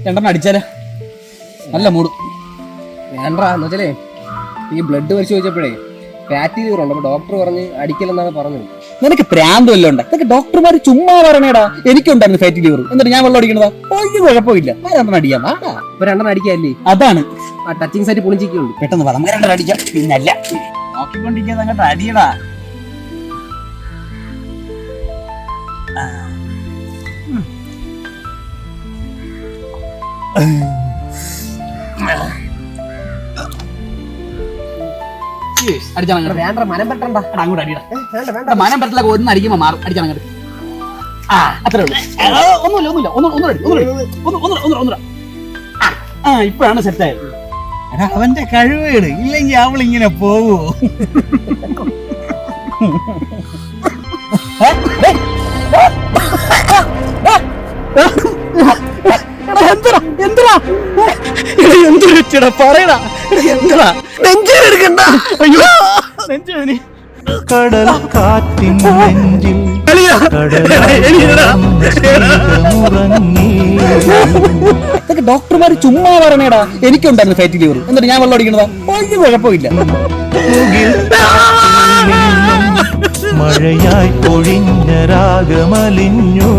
രണ്ടെണ്ണം അടിച്ചാലേ നല്ല മൂടും. വേണ്ടാ എന്ന് വെച്ചാലേ ഈ ബ്ലഡ് പരിശോധിച്ചപ്പോഴേ ഫാറ്റി ലിവർ ഉണ്ട്. അപ്പൊ ഡോക്ടർ പറഞ്ഞ് അടിക്കലെന്നാണ് പറഞ്ഞത്. നിനക്ക് പ്രാന്ത് വല്ലതും ഉണ്ട്? ഇതൊക്കെ ഡോക്ടർമാർ ചുമ്മാ പറയണേടാ. എനിക്കുണ്ടായിരുന്നു ഫാറ്റി ലിവർ, എന്നിട്ട് ഞാൻ വെള്ളം അടിക്കണതാ. ഒരു കുഴപ്പമില്ല, രണ്ടെണ്ണം അടിക്കാം. ഇപ്പൊ രണ്ടെണ്ണം അടിക്കാല്ലേ? അതാണ് ആ ടച്ചിങ് സൈറ്റ് പൊളിച്ചിട്ടുണ്ട്. പെട്ടെന്ന് പറ, നമുക്ക് രണ്ടെണ്ണം അടിക്കാം. പിന്നല്ല നോക്കിക്കൊണ്ടിരിക്കുന്നത് അങ്ങോട്ട് അടിയടാ. വേണ്ട മനം പെട്ടണ്ട. അങ്ങോട്ട് അടിയടാ. മനം പെട്ടല ഒന്ന് അടിക്കുമ്പോ മാറും. അടിച്ചാൽ അങ്ങോട്ട്. അത്രേ ഉള്ളൂ. ഒന്നുമില്ല. ഇപ്പോഴാണ് സെറ്റായത്. അവന്റെ കഴിവുകൾ ഇല്ലെങ്കിൽ അവൾ ഇങ്ങനെ പോവോ? പറയടാ, നെഞ്ചെടുക്കണ്ട. അയ്യോ നെഞ്ചു. കടൽ കാറ്റിൻ നെഞ്ചിൽ ഇതൊക്കെ ഡോക്ടർമാർ ചുമ്മാ പറയണേടാ. എനിക്കുണ്ടായിരുന്നു ഫാറ്റി ലിവർ, എന്നിട്ട് ഞാൻ വെള്ളം അടിക്കണതാ. ഒരു കുഴപ്പമില്ല. മഴയായി പൊഴിഞ്ഞ രാഗമലിഞ്ഞു.